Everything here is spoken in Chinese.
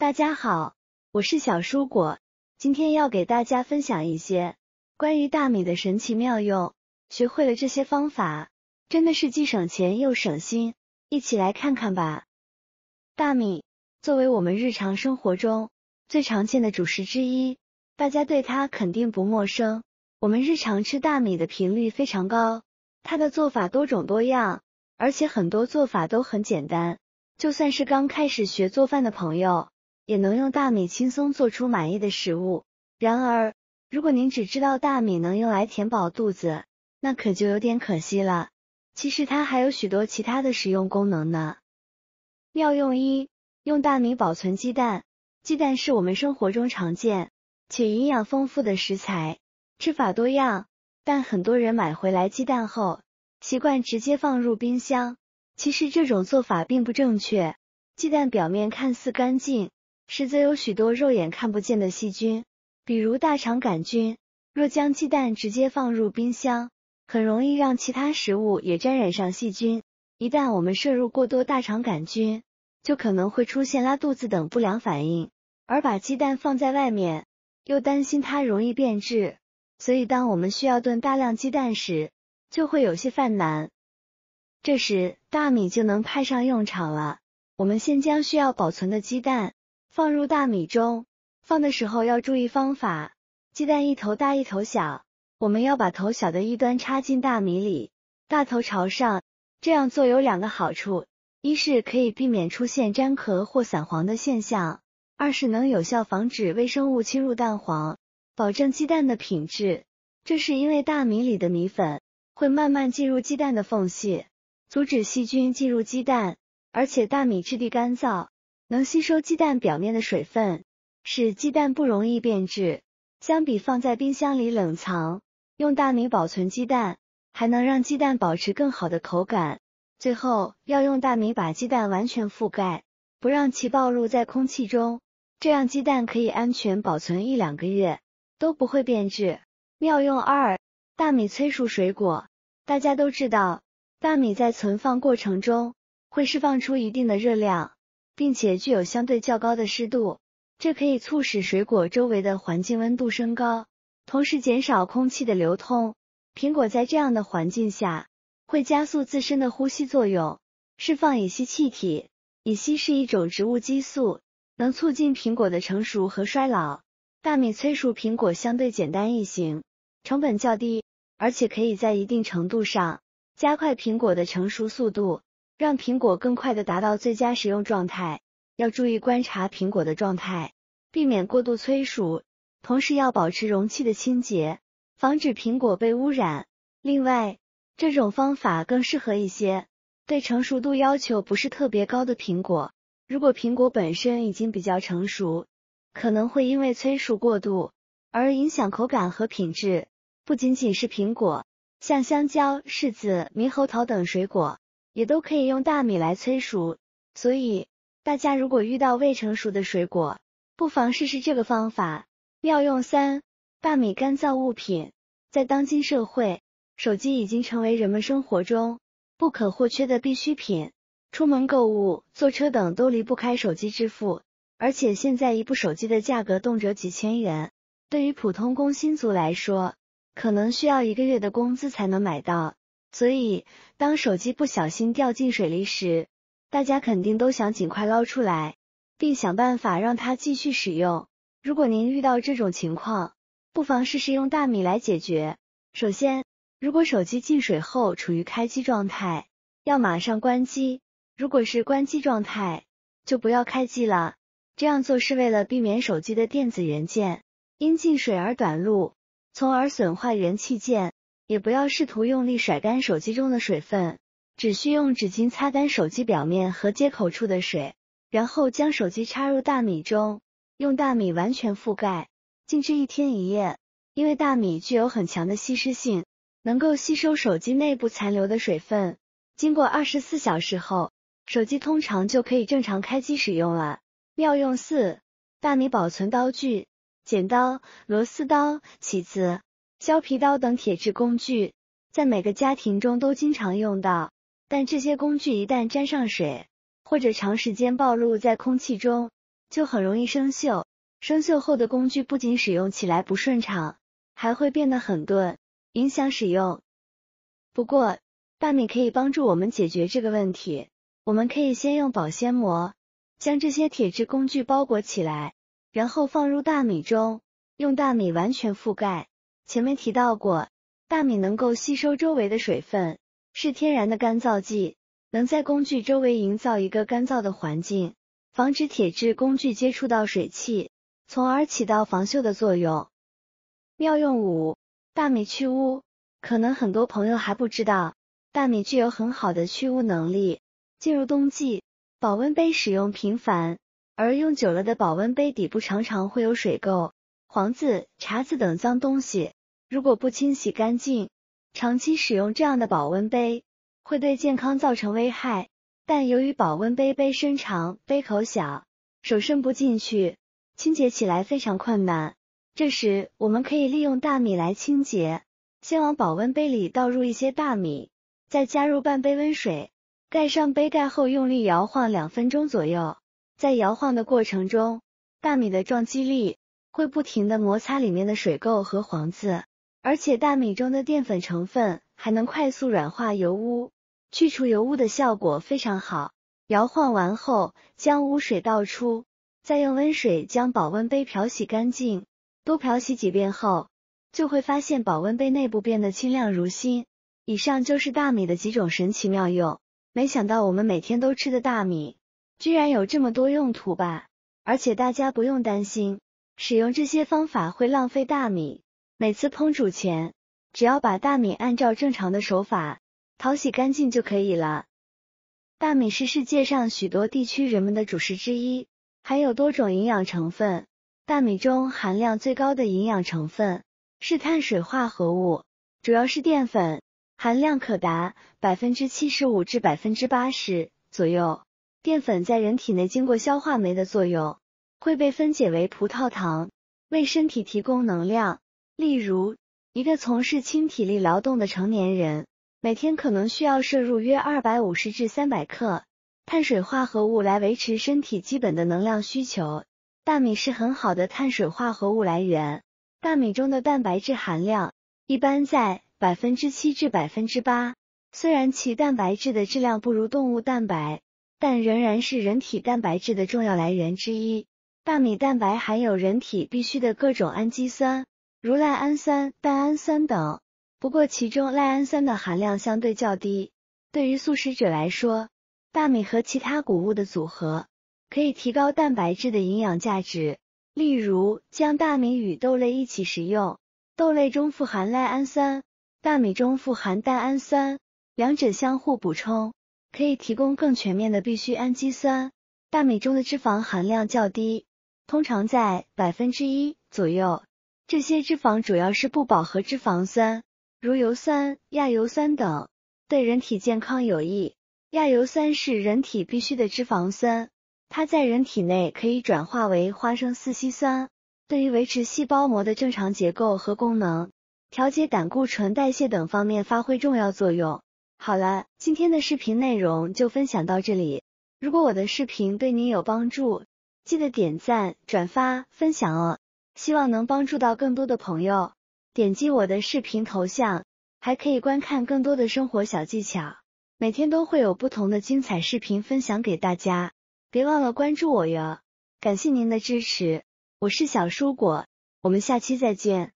大家好，我是小蔬果，今天要给大家分享一些关于大米的神奇妙用。学会了这些方法，真的是既省钱又省心，一起来看看吧。大米作为我们日常生活中最常见的主食之一，大家对它肯定不陌生。我们日常吃大米的频率非常高，它的做法多种多样，而且很多做法都很简单，就算是刚开始学做饭的朋友，也能用大米轻松做出满意的食物。然而，如果您只知道大米能用来填饱肚子，那可就有点可惜了。其实它还有许多其他的实用功能呢。妙用一，用大米保存鸡蛋。鸡蛋是我们生活中常见且营养丰富的食材，吃法多样，但很多人买回来鸡蛋后，习惯直接放入冰箱。其实这种做法并不正确，鸡蛋表面看似干净，实则有许多肉眼看不见的细菌，比如大肠杆菌。若将鸡蛋直接放入冰箱，很容易让其他食物也沾染上细菌。一旦我们摄入过多大肠杆菌，就可能会出现拉肚子等不良反应。而把鸡蛋放在外面，又担心它容易变质，所以当我们需要炖大量鸡蛋时，就会有些犯难。这时，大米就能派上用场了。我们先将需要保存的鸡蛋放入大米中，放的时候要注意方法。鸡蛋一头大一头小，我们要把头小的一端插进大米里，大头朝上。这样做有两个好处，一是可以避免出现粘壳或散黄的现象，二是能有效防止微生物侵入蛋黄，保证鸡蛋的品质。这是因为大米里的米粉会慢慢进入鸡蛋的缝隙，阻止细菌进入鸡蛋，而且大米质地干燥，能吸收鸡蛋表面的水分，使鸡蛋不容易变质。相比放在冰箱里冷藏，用大米保存鸡蛋，还能让鸡蛋保持更好的口感。最后，要用大米把鸡蛋完全覆盖，不让其暴露在空气中，这样鸡蛋可以安全保存1-2个月，都不会变质。妙用二，大米催熟水果。大家都知道，大米在存放过程中会释放出一定的热量，并且具有相对较高的湿度，这可以促使水果周围的环境温度升高，同时减少空气的流通。苹果在这样的环境下，会加速自身的呼吸作用，释放乙烯气体。乙烯是一种植物激素，能促进苹果的成熟和衰老。大米催熟苹果相对简单易行，成本较低，而且可以在一定程度上加快苹果的成熟速度，让苹果更快地达到最佳食用状态。要注意观察苹果的状态，避免过度催熟，同时要保持容器的清洁，防止苹果被污染。另外，这种方法更适合一些对成熟度要求不是特别高的苹果。如果苹果本身已经比较成熟，可能会因为催熟过度而影响口感和品质。不仅仅是苹果，像香蕉、柿子、猕猴桃等水果也都可以用大米来催熟，所以大家如果遇到未成熟的水果，不妨试试这个方法。妙用三，大米干燥物品。在当今社会，手机已经成为人们生活中不可或缺的必需品，出门购物、坐车等都离不开手机支付，而且现在一部手机的价格动辄几千元，对于普通工薪族来说，可能需要1个月的工资才能买到。所以，当手机不小心掉进水里时，大家肯定都想尽快捞出来，并想办法让它继续使用。如果您遇到这种情况，不妨试试用大米来解决。首先，如果手机进水后处于开机状态，要马上关机；如果是关机状态，就不要开机了。这样做是为了避免手机的电子元件因进水而短路，从而损坏元器件。也不要试图用力甩干手机中的水分，只需用纸巾擦干手机表面和接口处的水，然后将手机插入大米中，用大米完全覆盖，静置1天1夜。因为大米具有很强的吸湿性，能够吸收手机内部残留的水分。经过24小时后，手机通常就可以正常开机使用了。妙用四，大米保存刀具。剪刀、螺丝刀、起子、削皮刀等铁制工具，在每个家庭中都经常用到，但这些工具一旦沾上水，或者长时间暴露在空气中，就很容易生锈。生锈后的工具不仅使用起来不顺畅，还会变得很钝，影响使用。不过，大米可以帮助我们解决这个问题。我们可以先用保鲜膜将这些铁质工具包裹起来，然后放入大米中，用大米完全覆盖。前面提到过，大米能够吸收周围的水分，是天然的干燥剂，能在工具周围营造一个干燥的环境，防止铁质工具接触到水汽，从而起到防锈的作用。妙用5：大米去污。可能很多朋友还不知道，大米具有很好的去污能力。进入冬季，保温杯使用频繁，而用久了的保温杯底部常常会有水垢、黄渍、茶渍等脏东西。如果不清洗干净，长期使用这样的保温杯，会对健康造成危害。但由于保温杯杯身长、杯口小，手伸不进去，清洁起来非常困难。这时，我们可以利用大米来清洁。先往保温杯里倒入一些大米，再加入半杯温水，盖上杯盖后用力摇晃2分钟左右。在摇晃的过程中，大米的撞击力会不停地摩擦里面的水垢和黄渍，而且大米中的淀粉成分还能快速软化油污，去除油污的效果非常好。摇晃完后，将污水倒出，再用温水将保温杯漂洗干净。多漂洗几遍后，就会发现保温杯内部变得清亮如新。以上就是大米的几种神奇妙用。没想到我们每天都吃的大米，居然有这么多用途吧？而且大家不用担心，使用这些方法会浪费大米。每次烹煮前，只要把大米按照正常的手法淘洗干净就可以了。大米是世界上许多地区人们的主食之一，含有多种营养成分。大米中含量最高的营养成分是碳水化合物，主要是淀粉，含量可达 75% 至 80% 左右。淀粉在人体内经过消化酶的作用，会被分解为葡萄糖，为身体提供能量。例如，一个从事轻体力劳动的成年人，每天可能需要摄入约250至300克碳水化合物来维持身体基本的能量需求。大米是很好的碳水化合物来源。大米中的蛋白质含量一般在 7% 至 8%， 虽然其蛋白质的质量不如动物蛋白，但仍然是人体蛋白质的重要来源之一。大米蛋白含有人体必需的各种氨基酸，如赖氨酸、蛋氨酸等，不过其中赖氨酸的含量相对较低。对于素食者来说，大米和其他谷物的组合可以提高蛋白质的营养价值，例如将大米与豆类一起食用，豆类中富含赖氨酸，大米中富含蛋氨酸，两者相互补充，可以提供更全面的必需氨基酸。大米中的脂肪含量较低，通常在 1% 左右，这些脂肪主要是不饱和脂肪酸，如油酸、亚油酸等，对人体健康有益。亚油酸是人体必需的脂肪酸，它在人体内可以转化为花生四烯酸，对于维持细胞膜的正常结构和功能，调节胆固醇代谢等方面发挥重要作用。好了，今天的视频内容就分享到这里。如果我的视频对您有帮助，记得点赞、转发、分享哦，希望能帮助到更多的朋友。点击我的视频头像，还可以观看更多的生活小技巧。每天都会有不同的精彩视频分享给大家，别忘了关注我哟。感谢您的支持，我是小蔬果，我们下期再见。